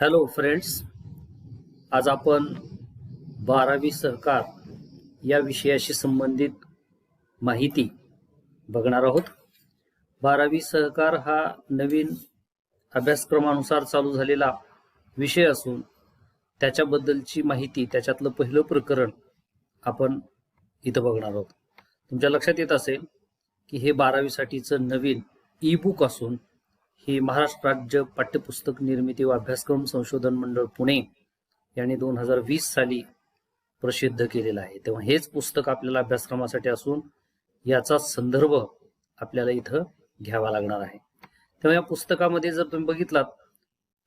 Hello friends, आज आपण 12वी सहकार या विषयाशी संबंधित माहिती बघणार आहोत. 12वी सहकार हा नवीन अभ्यासक्रमानुसार चालू झालेला विषय असून त्याच्याबद्दलची माहिती, त्याच्यातलं पहिलं प्रकरण आपण इथं बघणार आहोत. तुमच्या लक्षात येत असेल की हे 12वी साठीचं नवीन ई बुक असून ही महाराष्ट्र राज्य पाठ्यपुस्तक निर्मिती व अभ्यासक्रम संशोधन मंडळ पुणे यांनी 2020 साली प्रसिद्ध केलेलं आहे. तेव्हा हेच पुस्तक आपल्याला अभ्यासक्रमासाठी असून याचा संदर्भ आपल्याला इथं घ्यावा लागणार आहे. तेव्हा या पुस्तकामध्ये जर तुम्ही बघितलात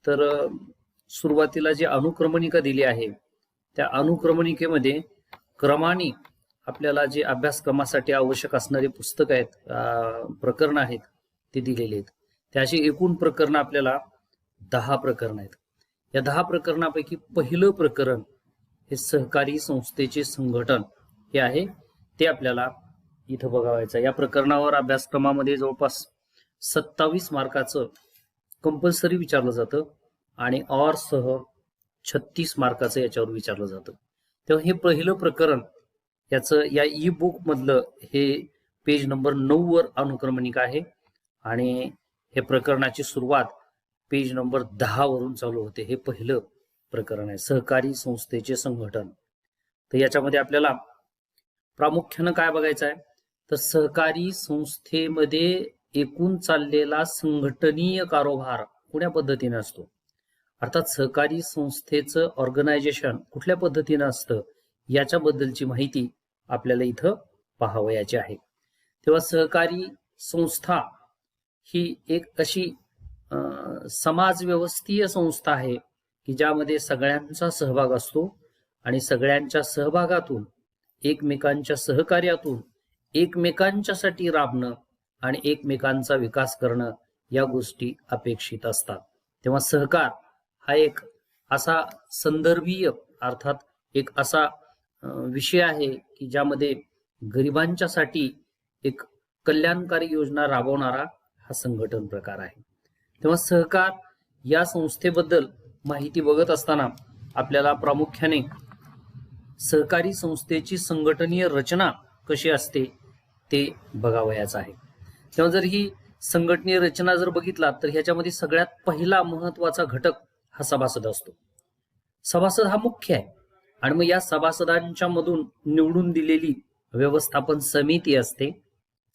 तर सुरुवातीला जी अनुक्रमणिका दिली आहे त्या अनुक्रमणिकेमध्ये क्रमाने आपल्याला जे अभ्यासक्रमासाठी आवश्यक असणारी पुस्तक आहेत, प्रकरण आहेत ते दिलेले आहेत. त्याची एकूण प्रकरण आपल्याला 10 प्रकरण आहेत. या 10 प्रकरणापैकी पहिलं प्रकरण हे सहकारी संस्थेचे संघटन हे आहे, ते आपल्याला इथं बघावायचं. या प्रकरणावर अभ्यासक्रमामध्ये जवळपास 27 मार्काचं कंपल्सरी विचारलं जातं आणि ऑर सह 36 मार्काचं याच्यावर विचारलं जातं. तेव्हा हे पहिलं प्रकरण याचं या ई बुक मधलं हे पेज नंबर 9 वर अनुक्रमणिका आहे आणि हे प्रकरणाची सुरुवात पेज नंबर 10 वरून चालू होते. हे पहिलं प्रकरण आहे, सहकारी संस्थेचे संघटन. तर याच्यामध्ये आपल्याला प्रामुख्यानं काय बघायचं आहे तर सहकारी संस्थेमध्ये एकूण चाललेला संघटनीय कारभार कुण्या पद्धतीने असतो, अर्थात सहकारी संस्थेचं ऑर्गनायझेशन कुठल्या पद्धतीने असतं याच्याबद्दलची माहिती आपल्याला इथं पाहावयाची आहे. तेव्हा सहकारी संस्था ही एक अशी समाज व्यवस्थीय संस्था आहे की ज्यामध्ये सगळ्यांचा सहभाग असतो आणि सगळ्यांच्या सहभागातून, एकमेकांच्या सहकार्यातून एकमेकांच्यासाठी राबणं आणि एकमेकांचा विकास करणं या गोष्टी अपेक्षित असतात. तेव्हा सहकार हा एक असा संदर्भीय, अर्थात एक असा विषय आहे की ज्यामध्ये गरिबांच्यासाठी एक कल्याणकारी योजना राबवणारा हा संघटन प्रकार आहे. तेव्हा सहकार या संस्थेबद्दल माहिती बघत असताना आपल्याला प्रामुख्याने सहकारी संस्थेची संघटनीय रचना कशी असते ते बघावयाचं आहे. तेव्हा जर ही संघटनीय रचना जर बघितला तर ह्याच्यामध्ये सगळ्यात पहिला महत्वाचा घटक हा सभासद असतो. सभासद हा मुख्य आहे आणि मग या सभासदांच्या मधून निवडून दिलेली व्यवस्थापन समिती असते.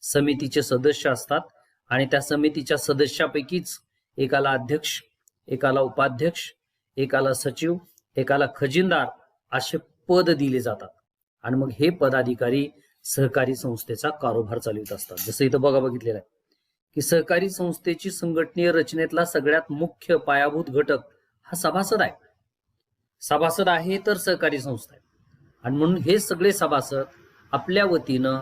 समितीचे सदस्य असतात आणि त्या समितीच्या सदस्यापैकीच एकाला अध्यक्ष, एकाला उपाध्यक्ष, एकाला सचिव, एकाला खजिनदार असे पद दिले जातात आणि मग हे पदाधिकारी सहकारी संस्थेचा कारभार चालवित असतात. जसं इथं बघितलेलं आहे की सहकारी संस्थेची संघटनीय रचनेतला सगळ्यात मुख्य पायाभूत घटक हा सभासद आहे. सभासद आहे तर सहकारी संस्था आहे आणि म्हणून हे सगळे सभासद आपल्या वतीनं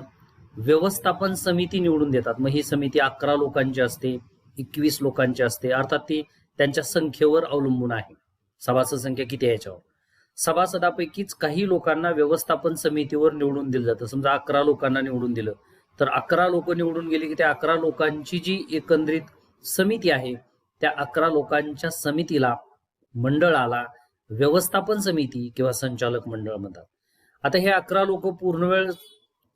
व्यवस्थापन समिती निवडून देतात. मग ही समिती 11 लोकांची असते, 21 लोकांची असते, अर्थात ती त्यांच्या संख्येवर अवलंबून आहे. सभासद संख्या किती आहे याच्यावर. सभासदापैकीच काही लोकांना व्यवस्थापन समितीवर निवडून दिलं जातं. समजा 11 लोकांना निवडून दिलं तर 11 लोक निवडून गेले की त्या 11 लोकांची जी एकंदरीत समिती आहे त्या 11 लोकांच्या समितीला, मंडळाला व्यवस्थापन समिती किंवा संचालक मंडळ म्हणतात. आता हे 11 लोक पूर्णवेळ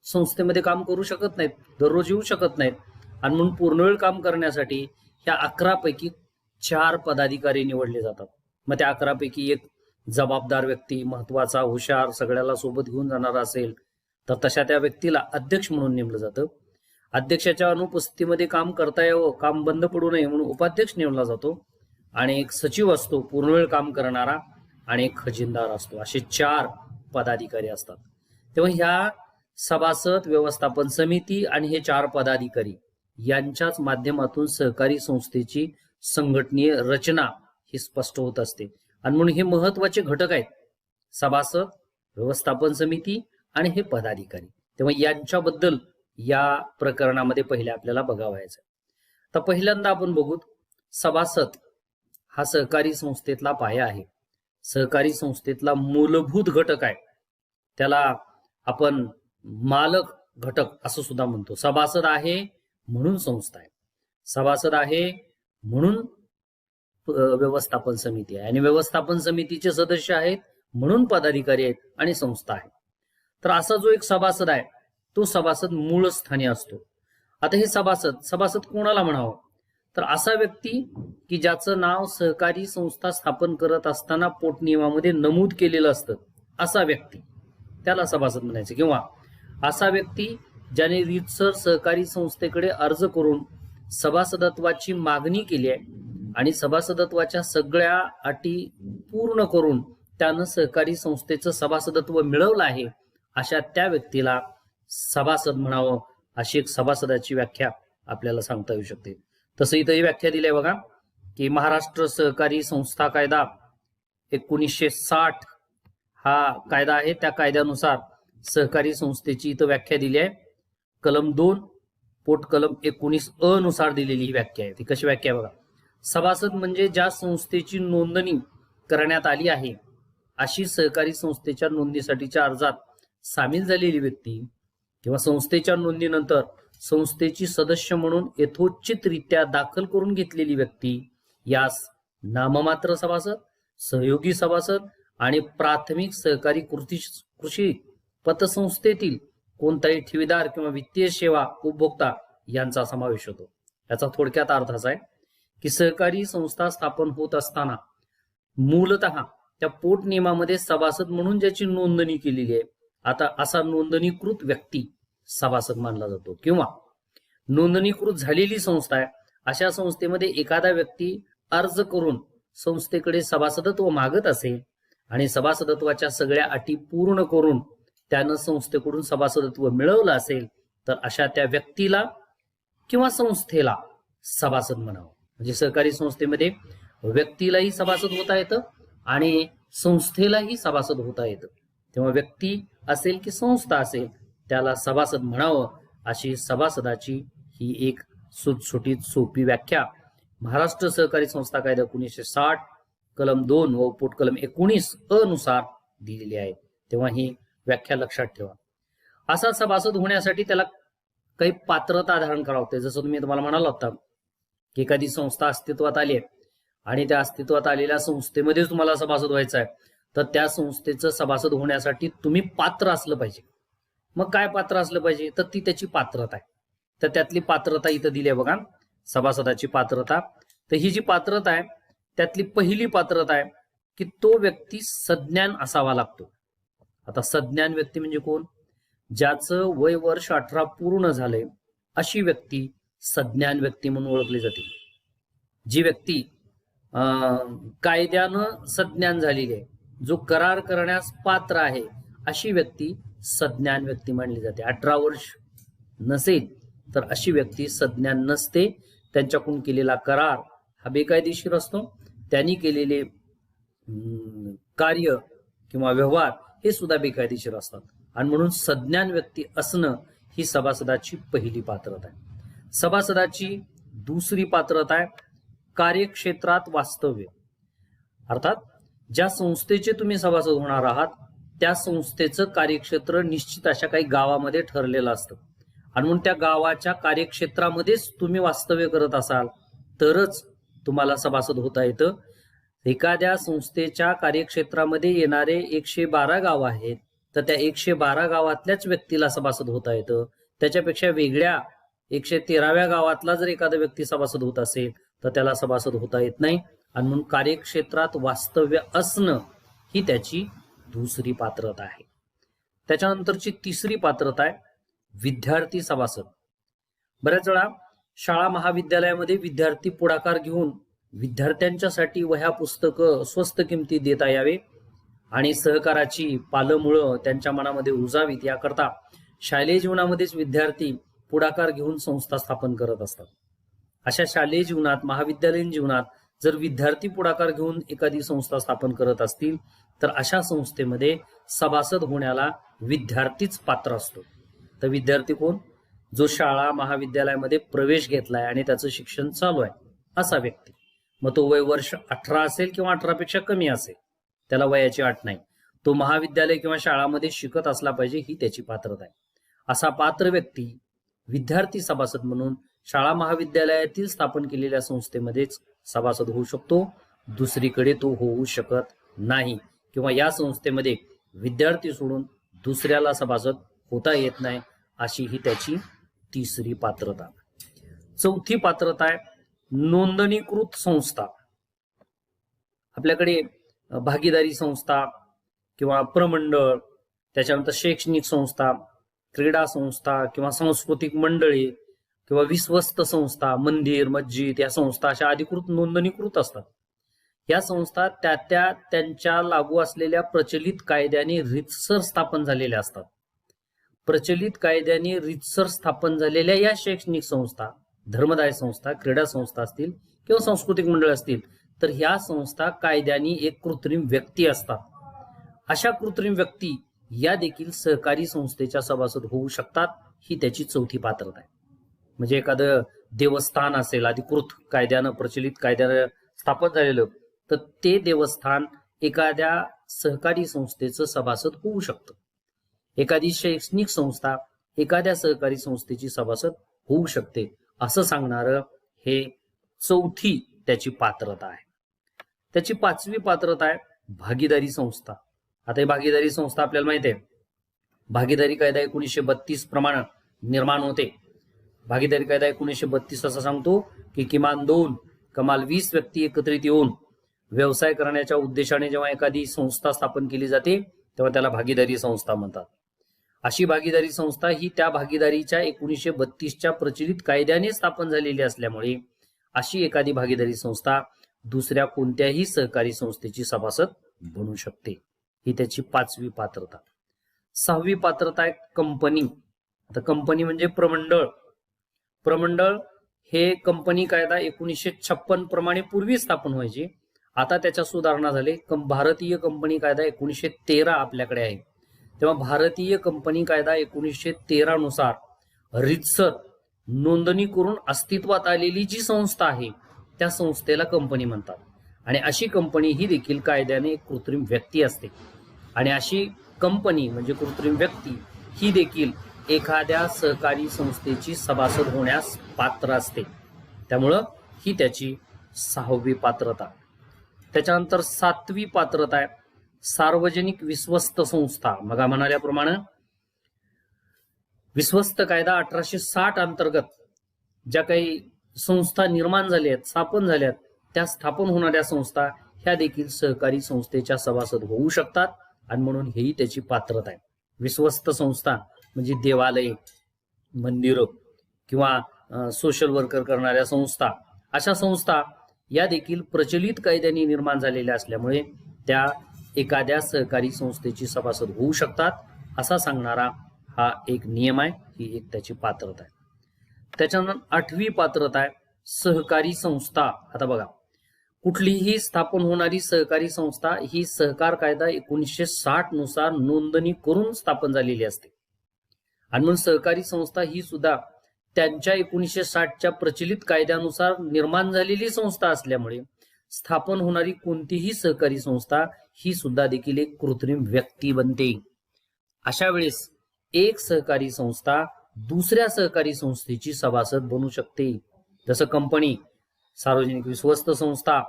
संस्थेमध्ये काम करू शकत नाहीत, दररोज येऊ शकत नाहीत आणि म्हणून पूर्णवेळ काम करण्यासाठी ह्या 11 पैकी 4 पदाधिकारी निवडले जातात. मग त्या 11 पैकी एक जबाबदार व्यक्ती, महत्वाचा, हुशार, सगळ्याला सोबत घेऊन जाणारा असेल तर तशा त्या व्यक्तीला अध्यक्ष म्हणून नेमलं जातं. अध्यक्षाच्या अनुपस्थितीमध्ये काम करता यावं, काम बंद पडू नये म्हणून उपाध्यक्ष नेमला जातो आणि एक सचिव असतो पूर्णवेळ काम करणारा आणि एक खजिनदार असतो. असे 4 पदाधिकारी असतात. तेव्हा ह्या सभासद, व्यवस्थापन समिती आणि हे 4 पदाधिकारी यांच्याच माध्यमातून सहकारी संस्थेची संघटनीय रचना ही स्पष्ट होत असते आणि म्हणून हे महत्वाचे घटक आहेत, सभासद, व्यवस्थापन समिती आणि हे पदाधिकारी. तेव्हा यांच्याबद्दल या प्रकरणामध्ये पहिले आपल्याला बघावायचं. तर पहिल्यांदा आपण बघू, सभासद हा सहकारी संस्थेतला पाया आहे, सहकारी संस्थेतला मूलभूत घटक आहे. त्याला आपण मालक घटक असं सुद्धा म्हणतो. सभासद आहे म्हणून संस्था आहे, सभासद आहे म्हणून व्यवस्थापन समिती आहे आणि व्यवस्थापन समितीचे सदस्य आहेत म्हणून पदाधिकारी आहेत आणि संस्था आहे. तर असा जो एक सभासद आहे तो सभासद मूळ स्थानी असतो. आता हे सभासद कोणाला म्हणावं, तर असा व्यक्ती की ज्याचं नाव सहकारी संस्था स्थापन करत असताना पोटनियमामध्ये नमूद केलेलं असतं, असा व्यक्ती त्याला सभासद म्हणायचं. किंवा असा व्यक्ती ज्याने रीतसर सहकारी संस्थेकडे अर्ज करून सभासदत्वाची मागणी केली आहे आणि सभासदत्वाच्या सगळ्या अटी पूर्ण करून त्यानं सहकारी संस्थेचं सभासदत्व मिळवलं आहे, अशा त्या व्यक्तीला सभासद म्हणावं, अशी एक सभासदाची व्याख्या आपल्याला सांगता येऊ शकते. तसं इथं ही व्याख्या दिली आहे बघा, की महाराष्ट्र सहकारी संस्था कायदा 1960 हा कायदा आहे. त्या कायद्यानुसार सहकारी संस्थेची इथं व्याख्या दिली आहे. कलम 2 पोट कलम 19 नुसार दिलेली ही व्याख्या आहे. ती कशी व्याख्या आहे बघा, सभासद म्हणजे ज्या संस्थेची नोंदणी करण्यात आली आहे अशी सहकारी संस्थेच्या नोंदणीसाठीच्या अर्जात सामील झालेली व्यक्ती किंवा संस्थेच्या नोंदणीनंतर संस्थेची सदस्य म्हणून यथोचितरित्या दाखल करून घेतलेली व्यक्ती यास नाममात्र सभासद, सहयोगी सभासद आणि प्राथमिक सहकारी कृषी पतसंस्थेतील कोणताही ठेवीदार किंवा वित्तीय सेवा उपभोक्ता यांचा समावेश होतो. याचा थोडक्यात अर्थ असा आहे की सहकारी संस्था स्थापन होत असताना मूलतः त्या पोट नियमामध्ये सभासद म्हणून ज्याची नोंदणी केलेली आहे, आता असा नोंदणीकृत व्यक्ती सभासद मानला जातो. किंवा नोंदणीकृत झालेली संस्था आहे, अशा संस्थेमध्ये एखादा व्यक्ती अर्ज करून संस्थेकडे सभासदत्व मागत असेल आणि सभासदत्वाच्या सगळ्या अटी पूर्ण करून त्यानं संस्थेकडून सभासदत्व मिळवलं असेल, तर अशा त्या व्यक्तीला किंवा संस्थेला सभासद म्हणावं. म्हणजे सहकारी संस्थेमध्ये व्यक्तीलाही सभासद होता येतं आणि संस्थेलाही सभासद होता येतं. तेव्हा व्यक्ती असेल की संस्था असेल त्याला सभासद म्हणावं, अशी सभासदाची ही एक सुटसुटीत सोपी व्याख्या महाराष्ट्र सहकारी संस्था कायदा 1960 कलम 2 व पोट कलम 19 नुसार दिलेली आहे. तेव्हा ही व्याख्या लक्षात ठेवा. असा सभासद होण्यासाठी त्याला काही पात्रता धारण करावं लागते. जसं तुम्ही तुम्हाला म्हणाला होता की एखादी संस्था अस्तित्वात आली आहे आणि त्या अस्तित्वात आलेल्या संस्थेमध्येच तुम्हाला सभासद व्हायचं आहे, तर त्या संस्थेचं सभासद होण्यासाठी तुम्ही पात्र असलं पाहिजे. मग काय पात्र असलं पाहिजे, तर ती त्याची पात्रता आहे. तर त्यातली पात्रता इथं दिली आहे बघा, सभासदाची पात्रता. तर ही जी पात्रता आहे त्यातली पहिली पात्रता आहे की तो व्यक्ती सज्ञान असावा लागतो. आता सज्ञान व्यक्ती म्हणजे कोण, ज्याचं वय वर्ष 18 पूर्ण झालंय अशी व्यक्ती सज्ञान व्यक्ती म्हणून ओळखली जाते. जी व्यक्ती कायद्यानं सज्ञान झालेली आहे, जो करार करण्यास पात्र आहे, अशी व्यक्ती सज्ञान व्यक्ती मानली जाते. 18 वर्ष नसेल तर अशी व्यक्ती सज्ञान नसते. त्यांच्याकडून केलेला करार हा बेकायदेशीर असतो. त्यांनी केलेले कार्य किंवा व्यवहार हे सुद्धा बेकायदेशीर असतात आणि म्हणून सज्ञान व्यक्ती असणं ही सभासदाची पहिली पात्रता आहे. सभासदाची दुसरी पात्रता आहे कार्यक्षेत्रात वास्तव्य. अर्थात ज्या संस्थेचे तुम्ही सभासद होणार आहात त्या संस्थेचं कार्यक्षेत्र निश्चित अशा काही गावामध्ये ठरलेलं असतं आणि म्हणून त्या गावाच्या कार्यक्षेत्रामध्येच तुम्ही वास्तव्य करत असाल तरच तुम्हाला सभासद होता येतं. एखाद्या संस्थेच्या कार्यक्षेत्रामध्ये येणारे 112 गाव आहेत, तर त्या 112 गावातल्याच व्यक्तीला सभासद होता येतं. त्याच्यापेक्षा वेगळ्या 113व्या गावातला जर एखादा व्यक्ती सभासद होत असेल तर त्याला सभासद होता येत नाही आणि म्हणून कार्यक्षेत्रात वास्तव्य असणं ही त्याची दुसरी पात्रता आहे. त्याच्यानंतरची तिसरी पात्रता आहे विद्यार्थी सभासद. बऱ्याच वेळा शाळा महाविद्यालयामध्ये विद्यार्थी पुढाकार घेऊन विद्यार्थ्यांच्यासाठी वह्या पुस्तकं स्वस्त किमतीत देता यावे आणि सहकाराची पालमुळं त्यांच्या मनामध्ये रुजावीत याकरता शालेय जीवनामध्येच विद्यार्थी पुढाकार घेऊन संस्था स्थापन करत असतात. अशा शालेय जीवनात, महाविद्यालयीन जीवनात जर विद्यार्थी पुढाकार घेऊन एखादी संस्था स्थापन करत असतील तर अशा संस्थेमध्ये सभासद होण्याला विद्यार्थीच पात्र असतो. तर विद्यार्थी कोण, जो शाळा महाविद्यालयामध्ये प्रवेश घेतलाय आणि त्याचं शिक्षण चालू आहे असा व्यक्ती. मग तो वय वर्ष 18 असेल किंवा 18 पेक्षा कमी असेल, त्याला वयाची अट नाही. तो महाविद्यालय किंवा शाळामध्ये शिकत असला पाहिजे ही त्याची पात्रता आहे. असा पात्र व्यक्ती विद्यार्थी सभासद म्हणून शाळा महाविद्यालयातील स्थापन केलेल्या संस्थेमध्येच सभासद होऊ शकतो, दुसरीकडे तो होऊ शकत नाही, किंवा या संस्थेमध्ये विद्यार्थी सोडून दुसऱ्याला सभासद होता येत नाही, अशी ही त्याची तिसरी पात्रता. चौथी पात्रता आहे नोंदणीकृत संस्था. आपल्याकडे भागीदारी संस्था किंवा प्रमंडळ, त्याच्यानंतर शैक्षणिक संस्था, क्रीडा संस्था किंवा सांस्कृतिक मंडळे किंवा विश्वस्त संस्था, मंदिर, मस्जिद या संस्था अशा अधिकृत नोंदणीकृत असतात. या संस्था त्यांच्या लागू असलेल्या प्रचलित कायद्याने रीतसर स्थापन झालेल्या असतात. प्रचलित कायद्याने रीतसर स्थापन झालेल्या या शैक्षणिक संस्था, धर्मदाय संस्था, क्रीडा संस्था असतील किंवा सांस्कृतिक मंडळ असतील, तर ह्या संस्था कायद्याने एक कृत्रिम व्यक्ती असतात. अशा कृत्रिम व्यक्ती या देखील सहकारी संस्थेच्या सभासद होऊ शकतात. ही त्याची चौथी पात्रता आहे. म्हणजे एखादं देवस्थान असेल अधिकृत कायद्यानं, प्रचलित कायद्यानं स्थापन झालेलं, तर ते देवस्थान एखाद्या सहकारी संस्थेचं सभासद होऊ शकतं. एखादी शैक्षणिक संस्था एखाद्या सहकारी संस्थेची सभासद होऊ शकते, असं सांगणारं हे चौथी त्याची पात्रता आहे. त्याची पाचवी पात्रता आहे भागीदारी संस्था. आता ही भागीदारी संस्था आपल्याला माहिती आहे, भागीदारी कायदा 1932 प्रमाणे निर्माण होते. भागीदारी कायदा 1932 असा सांगतो की किमान 2 कमाल 20 व्यक्ती एकत्रित येऊन व्यवसाय करण्याच्या उद्देशाने जेव्हा एखादी संस्था स्थापन केली जाते तेव्हा त्याला भागीदारी संस्था म्हणतात. अशी भागीदारी संस्था ही त्या भागीदारीच्या 1932च्या प्रचलित कायद्याने स्थापन झालेली असल्यामुळे अशी एखादी भागीदारी संस्था दुसऱ्या कोणत्याही सहकारी संस्थेची सभासद बनू शकते. ही त्याची पाचवी पात्रता. सहावी पात्रता आहे कंपनी. आता कंपनी म्हणजे प्रमंडळ. प्रमंडळ हे कंपनी कायदा 1956 प्रमाणे पूर्वी स्थापन व्हायचे, आता त्याच्या सुधारणा झाले. भारतीय कंपनी कायदा 1913 आपल्याकडे आहे. तेव्हा भारतीय कंपनी कायदा 1913 नुसार रीतसर नोंदणी करून अस्तित्वात आलेली जी संस्था आहे त्या संस्थेला कंपनी म्हणतात. आणि अशी कंपनी ही देखील कायद्याने एक कृत्रिम व्यक्ती असते. आणि अशी कंपनी म्हणजे कृत्रिम व्यक्ती ही देखील एखाद्या सहकारी संस्थेची सभासद होण्यास पात्र असते. त्यामुळं ही त्याची सहावी पात्रता. त्याच्यानंतर सातवी पात्रता आहे सार्वजनिक विश्वस्त संस्था. मग म्हणाल्याप्रमाणे विश्वस्त कायदा 1860 अंतर्गत ज्या काही संस्था निर्माण झाल्या आहेत, स्थापन झाल्यात, त्या स्थापन होणाऱ्या संस्था ह्या देखील सहकारी संस्थेच्या सभासद होऊ शकतात. आणि म्हणून हेही त्याची पात्रता आहे. विश्वस्त संस्था म्हणजे देवालय, मंदिरं किंवा सोशल वर्कर करणाऱ्या संस्था, अशा संस्था या देखील प्रचलित कायद्याने निर्माण झालेल्या असल्यामुळे त्या एखाद्या सहकारी संस्थेची सभासद होऊ शकतात, असा सांगणारा हा एक नियम आहे. ही एक त्याची पात्रता आहे. त्याच्यानंतर आठवी पात्रता आहे सहकारी संस्था. आता बघा, कुठलीही स्थापन होणारी सहकारी संस्था ही सहकार कायदा 1960 नुसार नोंदणी करून स्थापन झालेली असते. आणि म्हणून सहकारी संस्था ही सुद्धा त्यांच्या 1960च्या प्रचलित कायद्यानुसार निर्माण झालेली संस्था असल्यामुळे स्थापन होणारी कोणतीही सहकारी संस्था ही सुद्धा देखील एक कृत्रिम व्यक्ती बनते. अशा वेळेस एक सहकारी संस्था दुसऱ्या सहकारी संस्थेची सभासद बनू शकते. जसं कंपनी, सार्वजनिक विश्वस्त संस्था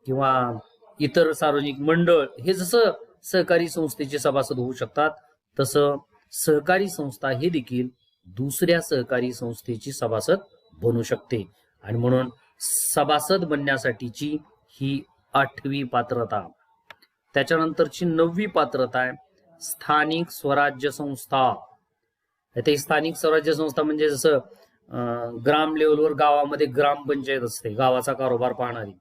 किंवा इतर सार्वजनिक मंडळ हे जसं सहकारी संस्थेचे सभासद होऊ शकतात, तसं सहकारी संस्था हे देखील दुसऱ्या सहकारी संस्थेची सभासद बनू शकते. आणि म्हणून सभासद बनण्यासाठीची ही आठवी पात्रता. त्याच्यानंतरची नववी पात्रता आहे स्थानिक स्वराज्य संस्था. आता स्थानिक स्वराज्य संस्था म्हणजे जसं ग्राम लेवलवर गावामध्ये ग्रामपंचायत असते, गावाचा कारभार पाहणारी,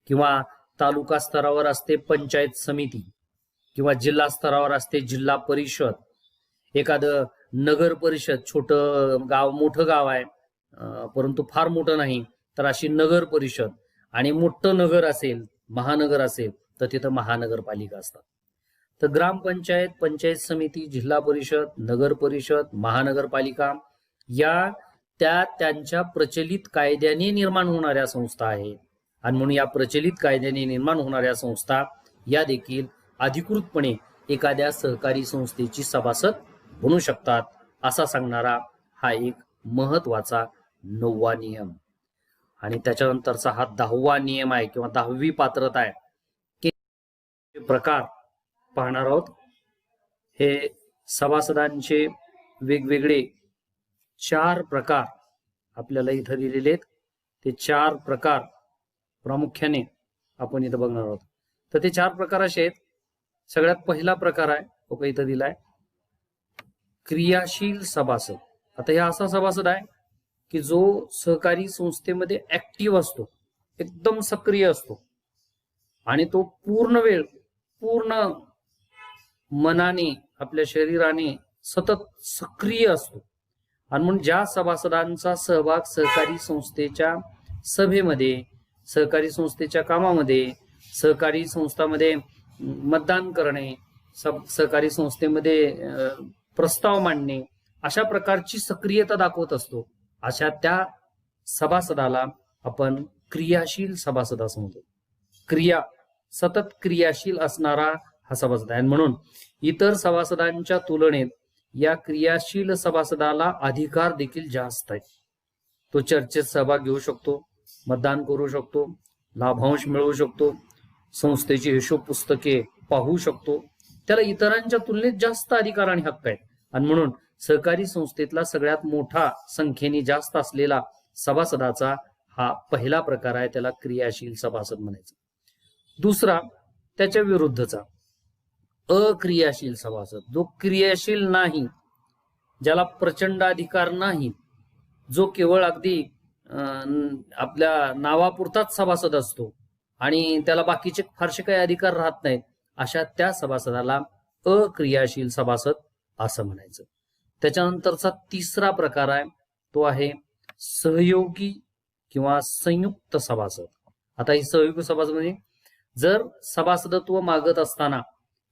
किंवा तालुका स्तरावर असते पंचायत समिती, किंवा जिल्हा स्तरावर असते जिल्हा परिषद. एखादं नगर परिषद, छोटं गाव, मोठं गाव आहे परंतु फार मोठं नाही, तर अशी नगर परिषद. आणि मोठं नगर असेल, महानगर असेल, तर तिथं महानगरपालिका असतात. तर ग्रामपंचायत, पंचायत समिती, जिल्हा परिषद, नगर परिषद, महानगरपालिका या त्यांच्या प्रचलित कायद्याने निर्माण होणाऱ्या संस्था आहेत. आणि म्हणून या प्रचलित कायद्याने निर्माण होणाऱ्या संस्था या देखील अधिकृतपणे एखाद्या सहकारी संस्थेची सभासद बनू शकतात, असा सांगणारा हा एक महत्वाचा 9वा नियम. आणि त्याच्यानंतरचा हा 10वा नियम आहे किंवा 10वी पात्रता आहे की प्रकार पाहणार आहोत. हे सभासदांचे वेगवेगळे 4 प्रकार आपल्याला इथं दिलेले आहेत. ते 4 प्रकार प्रामुख्याने आपण इथं बघणार आहोत. तर ते 4 प्रकार असे आहेत. सगळ्यात पहिला प्रकार आहे तो काही इथं दिलाय, क्रियाशील सभासद. आता हे असा सभासद आहे की जो सहकारी संस्थेमध्ये ऍक्टिव्ह असतो, एकदम सक्रिय असतो आणि तो पूर्ण वेळ पूर्ण मनाने आपल्या शरीराने सतत सक्रिय असतो. आणि म्हणून ज्या सभासदांचा सहभाग सहकारी संस्थेच्या सभेमध्ये, सहकारी संस्थेच्या कामामध्ये, सहकारी संस्थांमध्ये मतदान करणे, सहकारी संस्थेमध्ये प्रस्ताव मांडणे, अशा प्रकारची सक्रियता दाखवत असतो, अशा त्या सभासदाला आपण क्रियाशील सभासद असं म्हणतो. क्रिया सतत क्रियाशील असणारा हा सभासद आहे. म्हणून इतर सभासदांच्या तुलनेत या क्रियाशील सभासदाला अधिकार देखील जास्त आहेत. तो चर्चेत सहभाग घेऊ शकतो, मतदान करू शकतो, लाभांश मिळवू शकतो, संस्थेची हिशोब पुस्तके पाहू शकतो. त्याला इतरांच्या तुलनेत जास्त अधिकार आणि हक्क आहेत. आणि म्हणून सहकारी संस्थेतला सगळ्यात मोठा संख्येने जास्त असलेला सभासदाचा हा पहिला प्रकार आहे, त्याला क्रियाशील सभासद म्हणायचं. दुसरा त्याच्या विरुद्धचा अक्रियाशील सभासद, जो क्रियाशील नाही, ज्याला प्रचंड अधिकार नाही, जो केवळ अगदी आपल्या नावापुरताच सभासद असतो आणि त्याला बाकीचे फारसे काही अधिकार राहत नाहीत, अशा त्या सभासदाला अक्रियाशील सभासद असं म्हणायचं. त्याच्यानंतरचा तिसरा प्रकार आहे तो आहे सहयोगी किंवा संयुक्त सभासद. आता ही सहयोगी सभासद म्हणजे जर सभासदत्व मागत असताना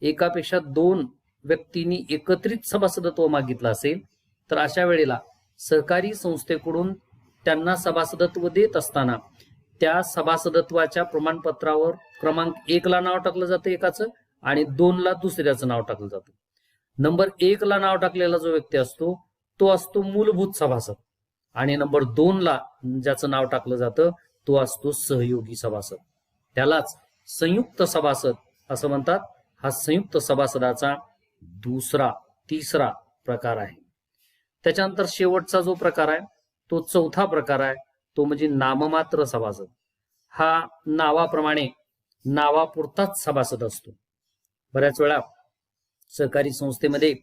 एकापेक्षा 2 व्यक्तींनी एकत्रित सभासदत्व मागितलं असेल, तर अशा वेळेला सहकारी संस्थेकडून त्यांना सभासदत्व देत असताना त्या सभासदत्वाच्या प्रमाणपत्रावर क्रमांक 1 ला नाव टाकलं जातं एकाचं आणि 2 ला दुसऱ्याचं नाव टाकलं जातं. नंबर 1 ला नाव टाकलेला जो व्यक्ती असतो तो असतो मूलभूत सभासद आणि नंबर 2 ला ज्याचं नाव टाकलं जातं तो असतो सहयोगी सभासद. त्यालाच संयुक्त सभासद असं म्हणतात. हा संयुक्त सभासदाचा तिसरा प्रकार आहे. त्याच्यानंतर शेवटचा जो प्रकार आहे तो चौथा प्रकार आहे, तो म्हणजे नाममात्र सभासद. हा नावाप्रमाणे नावापुरताच सभासद असतो. बऱ्याच वेळा सहकारी संस्थेमध्ये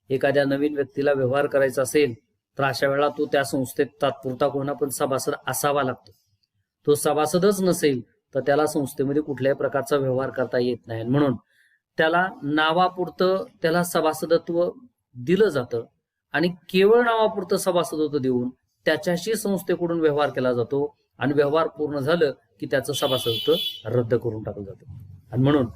एखाद्या नवीन व्यक्तीला व्यवहार करायचा असेल तर अशा वेळा तो त्या संस्थेत तात्पुरता कोणा पण सभासद असावा लागतो. तो सभासदच नसेल तर त्याला संस्थेमध्ये कुठल्याही प्रकारचा व्यवहार करता येत नाही. म्हणून त्याला नावापुरतं त्याला सभासदत्व दिलं जातं आणि केवळ नावापुरतं सभासदत्व देऊन त्याच्याशी संस्थेकडून व्यवहार केला जातो आणि व्यवहार पूर्ण झालं की त्याचं सभासदत्व रद्द करून टाकलं जातं. आणि म्हणून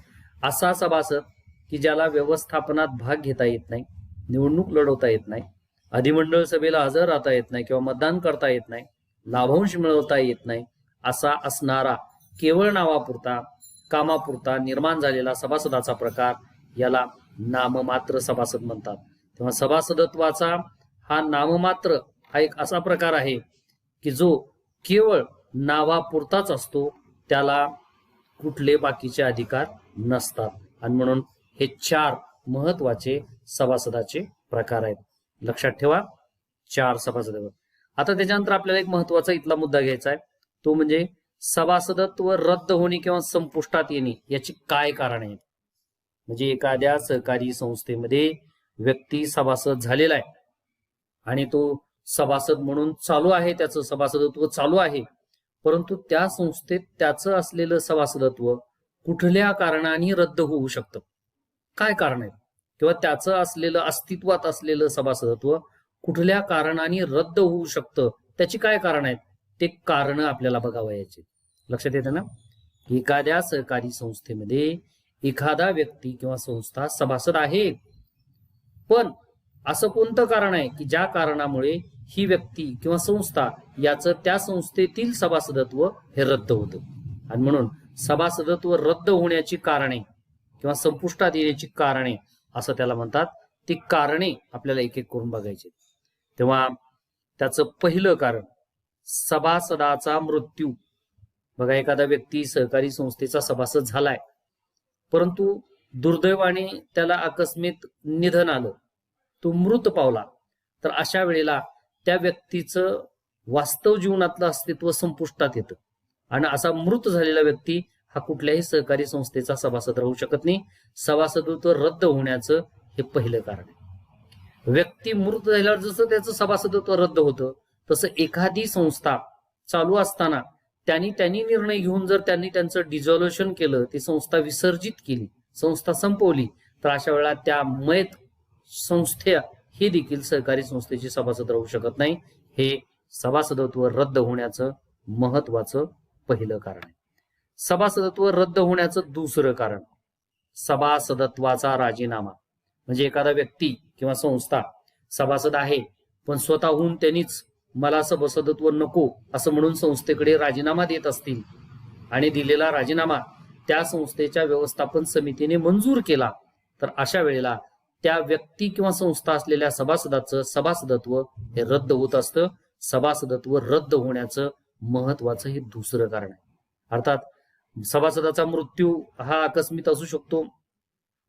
असा सभासद की ज्याला व्यवस्थापनात भाग घेता येत नाही, निवडणूक लढवता येत नाही, अधिमंडळ सभेला हजर राहता येत नाही किंवा मतदान करता येत नाही, लाभांश मिळवता येत नाही, असा असणारा केवळ नावापुरता कामापुरता निर्माण झालेला सभासदाचा प्रकार याला नाममात्र सभासद म्हणतात. तेव्हा सभासदत्वाचा हा नाममात्र हा एक असा प्रकार आहे की जो केवळ नावापुरताच असतो, त्याला कुठले बाकीचे अधिकार नसतात. आणि म्हणून हे 4 महत्वाचे सभासदाचे प्रकार आहेत. लक्षात ठेवा, 4 सभासद. आता त्याच्यानंतर आपल्याला एक महत्वाचा इथला मुद्दा घ्यायचा आहे, तो म्हणजे सभासदत्व रद्द होणे किंवा संपुष्टात येणे याची काय कारण आहेत. म्हणजे एखाद्या सहकारी संस्थेमध्ये व्यक्ती सभासद झालेला आहे आणि तो सभासद म्हणून चालू आहे, त्याचं सभासदत्व चालू आहे, परंतु त्या संस्थेत त्याचं असलेलं सभासदत्व कुठल्या कारणाने रद्द होऊ शकतं, काय कारण आहे, किंवा त्याचं असलेलं अस्तित्वात असलेलं सभासदत्व कुठल्या कारणाने रद्द होऊ शकतं, त्याची काय कारण आहेत, ते कारण आपल्याला बघावयाचे. लक्षात येतं ना. एखाद्या सहकारी संस्थेमध्ये एखादा व्यक्ती किंवा संस्था सभासद आहे, पण असं कोणतं कारण आहे की ज्या कारणामुळे ही व्यक्ती किंवा संस्था याचं त्या संस्थेतील सभासदत्व हे रद्द होतं. आणि म्हणून सभासदत्व रद्द होण्याची कारणे किंवा संपुष्टात येण्याची कारणे असं त्याला म्हणतात. ती कारणे आपल्याला एक एक करून बघायची. तेव्हा त्याचं पहिलं कारण, सभासदाचा मृत्यू. बघा, एखादा व्यक्ती सहकारी संस्थेचा सभासद झालाय, परंतु दुर्दैवाने त्याला आकस्मिक निधन आलं, तो मृत पावला, तर अशा वेळेला त्या व्यक्तीचं वास्तव जीवनातलं अस्तित्व संपुष्टात येतं आणि असा मृत झालेला व्यक्ती हा कुठल्याही सहकारी संस्थेचा सभासद राहू शकत नाही. सभासदत्व रद्द होण्याचं हे पहिलं कारण आहे. व्यक्ती मृत झाल्यावर जसं त्याचं सभासदत्व रद्द होतं, तसं एखादी संस्था चालू असताना त्यांनी निर्णय घेऊन जर त्यांनी त्यांचं डिझॉल्युशन केलं, ती संस्था विसर्जित केली, संस्था संपवली, तर अशा वेळेला त्या मयत संस्था ही देखील सहकारी संस्थेची सभासद राहू शकत नाही. हे सभासदत्व रद्द होण्याचं महत्वाचं पहिलं कारण आहे. सभासदत्व रद्द होण्याचं दुसरं कारण, सभासदत्वाचा राजीनामा. म्हणजे एखादा व्यक्ती किंवा संस्था सभासद आहे, पण स्वतःहून त्यांनीच मला सभासदत्व नको असं म्हणून संस्थेकडे राजीनामा देत असतील आणि दिलेला राजीनामा त्या संस्थेच्या व्यवस्थापन समितीने मंजूर केला, तर अशा वेळेला त्या व्यक्ती किंवा संस्था असलेल्या सभासदाचं सभासदत्व हे रद्द होत असतं. सभासदत्व रद्द होण्याचं महत्वाचं हे दुसरं कारण आहे. अर्थात सभासदाचा मृत्यू हा आकस्मिक असू शकतो,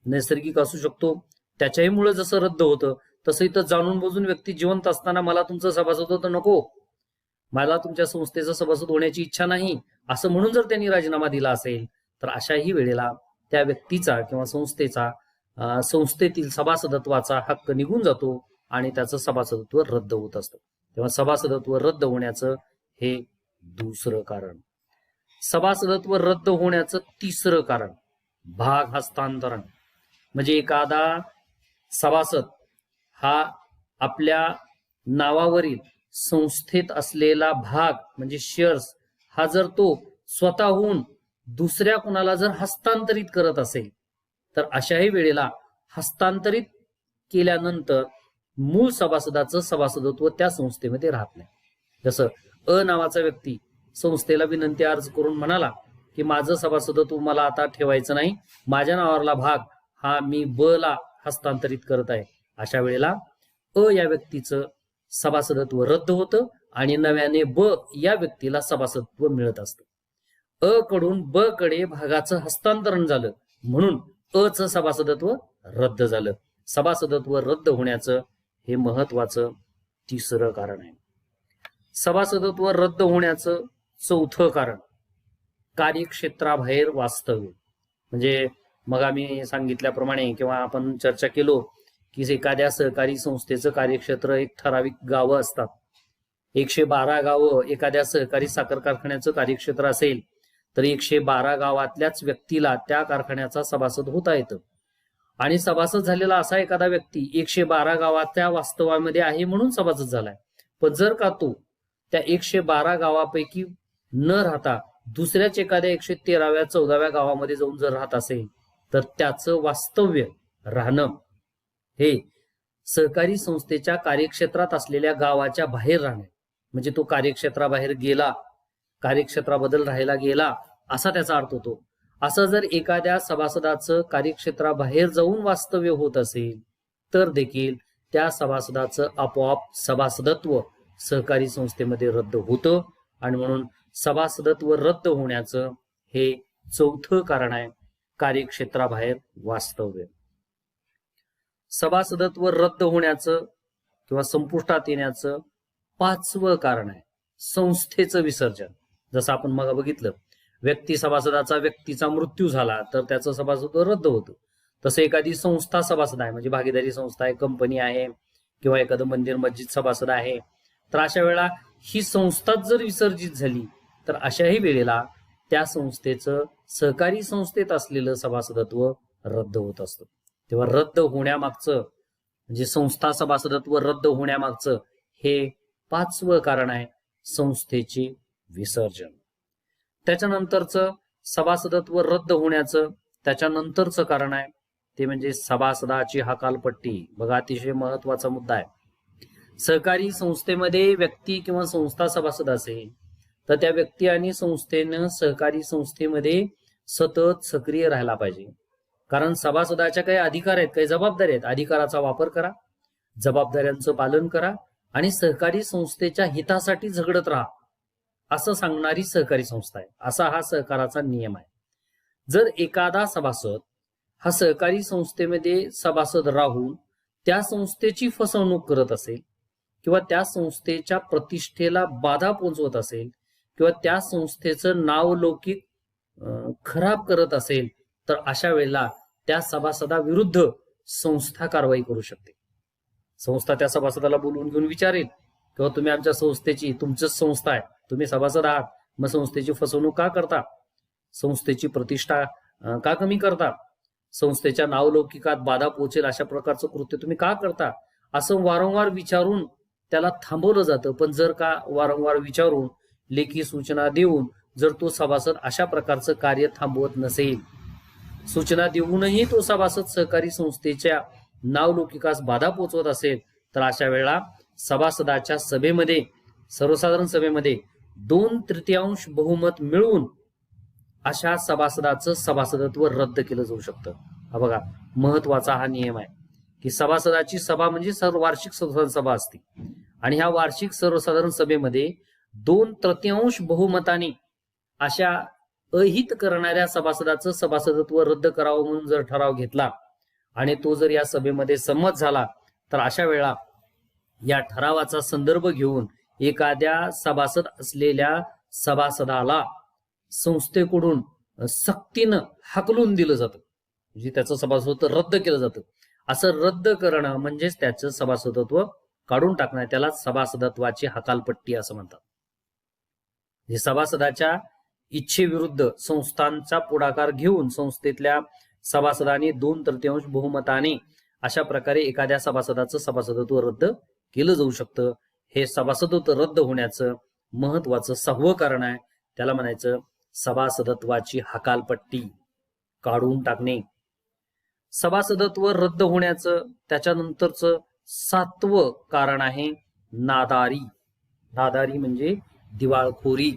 नैसर्गिक असू शकतो, त्याच्याही जसं रद्द होतं तसं इथं जाणून बुजून व्यक्ती जिवंत असताना मला तुमचं सभासदत्व नको, मला तुमच्या संस्थेचा सभासद होण्याची इच्छा नाही असं म्हणून जर त्यांनी राजीनामा दिला असेल, तर अशाही वेळेला त्या व्यक्तीचा किंवा संस्थेतील सभासदत्वाचा हक्क निघून जातो आणि त्याचं सभासदत्व रद्द होत असतं. तेव्हा सभासदत्व रद्द होण्याचं हे दुसरं कारण. सभासदत्व रद्द होण्याचं तिसरं कारण, भाग हस्तांतरण. म्हणजे एखादा सभासद हा आपल्या नावावरील संस्थेत असलेला भाग म्हणजे शेअर्स हा जर तो स्वतःहून दुसऱ्या कुणाला जर हस्तांतरित करत असेल, तर अशाही वेळेला हस्तांतरित केल्यानंतर मूळ सभासदाचं सभासदत्व त्या संस्थेमध्ये राहत नाही. जसं अ नावाचा व्यक्ती संस्थेला विनंती अर्ज करून म्हणाला की माझं सभासदत्व मला आता ठेवायचं नाही, माझ्या नावावरला भाग हा मी ब ला हस्तांतरित करत आहे. अशा वेळेला अ या व्यक्तीचं सभासदत्व रद्द होतं आणि नव्याने ब या व्यक्तीला सभासदत्व मिळत असतं. अ कडून ब कडे भागाचं हस्तांतरण झालं म्हणून अ चं सभासदत्व रद्द झालं. सभासदत्व रद्द होण्याचं हे महत्वाचं तिसरं कारण आहे. सभासदत्व रद्द होण्याचं चौथं कारण, कार्यक्षेत्राबाहेर वास्तव्य. म्हणजे मग आम्ही सांगितल्याप्रमाणे किंवा आपण चर्चा केलो की एखाद्या सहकारी संस्थेचं कार्यक्षेत्र एक ठराविक गावं असतात. 112 गावं एखाद्या सहकारी साखर कारखान्याचं कार्यक्षेत्र असेल तर 112 गावातल्याच व्यक्तीला त्या कारखान्याचा सभासद होता येतं. आणि सभासद झालेला असा एखादा व्यक्ती 112 गावाच्या वास्तवामध्ये आहे म्हणून सभासद झालाय. पण जर का तो त्या 112 गावापैकी न राहता दुसऱ्याच एखाद्या 113व्या 14व्या गावामध्ये जाऊन जर राहत असेल, तर त्याचं वास्तव्य राहणं हे सहकारी संस्थेच्या कार्यक्षेत्रात असलेल्या गावाच्या बाहेर राहणे. म्हणजे तो कार्यक्षेत्राबाहेर गेला, कार्यक्षेत्राबद्दल राहायला गेला असा त्याचा अर्थ होतो. असं जर एखाद्या सभासदाचं कार्यक्षेत्राबाहेर जाऊन वास्तव्य होत असेल तर देखील त्या सभासदाचं आपोआप सभासदत्व सहकारी संस्थेमध्ये रद्द होतं आणि म्हणून सभासदत्व रद्द होण्याचं हे चौथं कारण आहे, कार्यक्षेत्राबाहेर वास्तव्य. सभासदत्व रद्द होण्याचं किंवा संपुष्टात येण्याचं पाचवं कारण आहे, संस्थेचं विसर्जन. जसं आपण मग बघितलं, व्यक्तीचा मृत्यू झाला तर त्याचं सभासदत्व रद्द होतं. तसं एखादी संस्था सभासद आहे, म्हणजे भागीदारी संस्था आहे, कंपनी आहे किंवा एखादं मंदिर मस्जिद सभासद आहे, तर अशा वेळेला ही संस्थाच जर विसर्जित झाली तर अशाही वेळेला त्या संस्थेचं सहकारी संस्थेत असलेलं सभासदत्व रद्द होत असतं. तेव्हा रद्द होण्यामागचं म्हणजे संस्था सभासदत्व रद्द होण्यामागचं हे पाचवं कारण आहे, संस्थेचे विसर्जन. त्याच्यानंतरचं सभासदत्व रद्द होण्याचं त्याच्यानंतरचं कारण आहे ते म्हणजे सभासदाची हकालपट्टी. बघा, अतिशय महत्वाचा मुद्दा आहे. सहकारी संस्थेमध्ये व्यक्ती किंवा संस्था सभासद असेल तर त्या व्यक्ती आणि संस्थेनं सहकारी संस्थेमध्ये सतत सक्रिय राहायला पाहिजे. कारण सभासदाच्या काही अधिकार आहेत, काही जबाबदारी आहेत. अधिकाराचा वापर करा, जबाबदाऱ्यांचं पालन करा आणि सहकारी संस्थेच्या हितासाठी झगडत राहा. असं सांगणारी सहकारी संस्था आहे. असा हा सहकाराचा नियम आहे. जर एखादा सभासद हा सहकारी संस्थेमध्ये सभासद राहून त्या संस्थेची फसवणूक करत असेल किंवा त्या संस्थेच्या प्रतिष्ठेला बाधा पोहोचवत असेल किंवा त्या संस्थेचं नावलौकिक खराब करत असेल तर अशा वेळेला त्या सभासदाविरुद्ध संस्था कारवाई करू शकते. संस्था त्या सभासदाला बोलवून घेऊन विचारेल किंवा तुम्ही आमच्या संस्थेची, तुमचीच संस्था आहे, तुम्ही सभासद आहात, मग संस्थेची फसवणूक का करता, संस्थेची प्रतिष्ठा का कमी करता, संस्थेच्या नावलौकिकात बाधा पोहोचेल अशा प्रकारचं कृत्य तुम्ही का करता, असं वारंवार विचारून त्याला थांबवलं जातं. पण जर का वारंवार विचारून लेखी सूचना देऊन जर तो सभासद अशा प्रकारचं कार्य थांबवत नसेल, सूचना देऊनही तो सभासद सहकारी संस्थेच्या नावलौकिकास बाधा पोहोचवत असेल तर अशा वेळेला सभासदाच्या सभेमध्ये, सर्वसाधारण सभेमध्ये 2/3 बहुमत मिळवून अशा सभासदाचं सभासदत्व रद्द केलं जाऊ शकतं. हा बघा महत्वाचा हा नियम आहे की सभासदाची सभा म्हणजे वार्षिक सर्वसाधारण सभा असते आणि ह्या वार्षिक सर्वसाधारण सभेमध्ये 2/3 बहुमताने अशा अहित करणाऱ्या सभासदाचं सभासदत्व रद्द करावं म्हणून जर ठराव घेतला आणि तो जर या सभेमध्ये संमत झाला तर अशा वेळा या ठरावाचा संदर्भ घेऊन एखाद्या सभासद असलेल्या सभासदाला संस्थेकडून सक्तीनं हाकलून दिलं जातं, म्हणजे त्याचं सभासदत्व रद्द केलं जातं. असं रद्द करणं म्हणजेच त्याचं सभासदत्व काढून टाकणं, त्याला सभासदत्वाची हकालपट्टी असं म्हणतात. म्हणजे सभासदाच्या इच्छेविरुद्ध संस्थांचा पुढाकार घेऊन संस्थेतल्या सभासदांनी 2/3 बहुमताने अशा प्रकारे एखाद्या सभासदाचं सभासदत्व रद्द केलं जाऊ शकतं. हे सभासदत्व रद्द होण्याचं महत्वाचं 6वं कारण आहे. त्याला म्हणायचं सभासदत्वाची हकालपट्टी काढून टाकणे. सभासदत्व रद्द होण्याचं त्याच्यानंतरचं 7वं कारण आहे नादारी. नादारी म्हणजे दिवाळखोरी.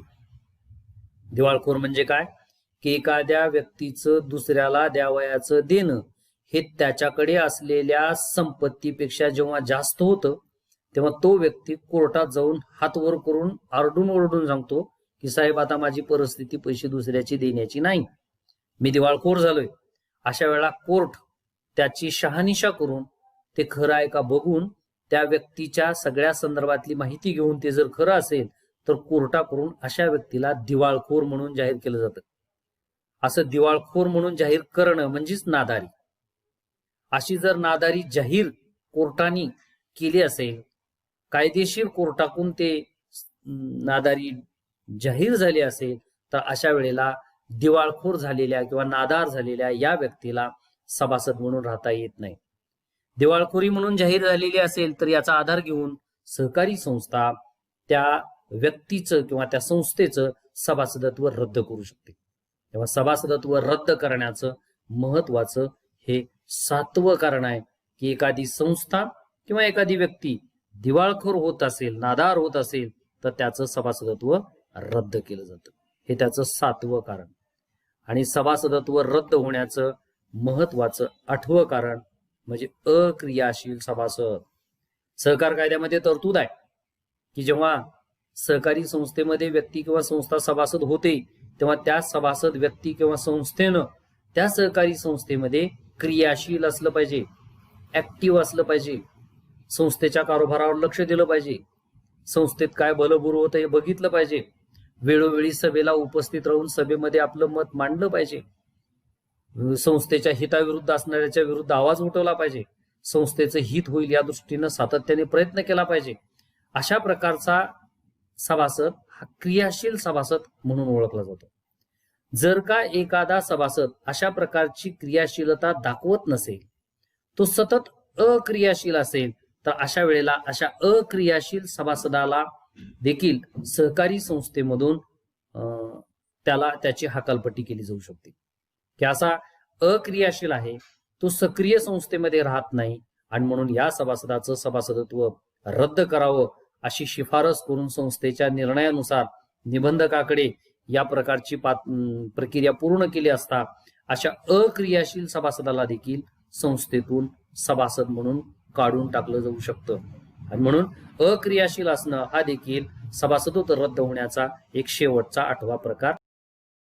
दिवाळखोर म्हणजे काय की एखाद्या व्यक्तीचं दुसऱ्याला द्यावयाचं देणं हे त्याच्याकडे असलेल्या संपत्तीपेक्षा जेव्हा जास्त होतं तेव्हा तो व्यक्ती कोर्टात जाऊन हात वर करून आरडून ओरडून सांगतो की साहेब आता माझी परिस्थिती पैसे दुसऱ्याची देण्याची नाही, मी दिवाळखोर झालोय. अशा वेळेला कोर्ट त्याची शहानिशा करून ते खरं आहे का बघून त्या व्यक्तीच्या सगळ्या संदर्भातली माहिती घेऊन ते जर खरं असेल तर कोर्टाकडून अशा व्यक्तीला दिवाळखोर म्हणून जाहीर केलं जातं. असं दिवाळखोर म्हणून जाहीर करणं म्हणजेच नादारी. अशी जर नादारी जाहीर कोर्टाने केली असेल, कायदेशीर कोर्टाकडून ते नादारी जाहीर झाली असेल तर अशा वेळेला दिवाळखोर झालेल्या किंवा नादार झालेल्या या व्यक्तीला सभासद म्हणून राहता येत नाही. दिवाळखोरी म्हणून जाहीर झालेली असेल तर याचा आधार घेऊन सहकारी संस्था त्या व्यक्तीचं किंवा त्या संस्थेचं सभासदत्व रद्द करू शकते. तेव्हा सभासदत्व रद्द करण्याचं महत्वाचं हे 7वं कारण आहे की एखादी संस्था किंवा एखादी व्यक्ती दिवाळखोर होत असेल, नादार होत असेल तर त्याचं सभासदत्व रद्द केलं जातं. हे त्याचं 7वं कारण. आणि सभासदत्व रद्द होण्याचं महत्वाचं 8वं कारण म्हणजे अक्रियाशील सभासद. सहकार कायद्यामध्ये तरतूद आहे की जेव्हा सहकारी संस्थेमध्ये व्यक्ती किंवा संस्था सभासद होते तेव्हा त्या सभासद व्यक्ती किंवा संस्थेनं त्या सहकारी संस्थेमध्ये क्रियाशील असलं पाहिजे, ऍक्टिव्ह असलं पाहिजे, संस्थेच्या कारभारावर लक्ष दिलं पाहिजे, संस्थेत काय बलबुर होतं हे बघितलं पाहिजे, वेळोवेळी सभेला उपस्थित राहून सभेमध्ये आपलं मत मांडलं पाहिजे, संस्थेच्या हिताविरुद्ध असणाऱ्याच्या विरुद्ध आवाज उठवला पाहिजे, संस्थेचं हित होईल या दृष्टीनं सातत्याने प्रयत्न केला पाहिजे. अशा प्रकारचा सभासद हा क्रियाशील सभासद म्हणून ओळखला जातो. जर का एखादा सभासद अशा प्रकारची क्रियाशीलता दाखवत नसेल, तो सतत अक्रियाशील असेल तर अशा वेळेला अशा अक्रियाशील सभासदाला देखील सहकारी संस्थेमधून त्याला त्याची हकालपट्टी केली जाऊ शकते की असा अक्रियाशील आहे, तो सक्रिय संस्थेमध्ये राहत नाही आणि म्हणून या सभासदाचं सभासदत्व रद्द करावं अशी शिफारस करून संस्थेच्या निर्णयानुसार निबंधकाकडे या प्रकारची प्रक्रिया पूर्ण केली असता अशा अक्रियाशील सभासदाला देखील संस्थेतून सभासद म्हणून काढून टाकलं जाऊ शकतं. आणि म्हणून अक्रियाशील असणं हा देखील सभासदत्व रद्द होण्याचा एक शेवटचा 8वा प्रकार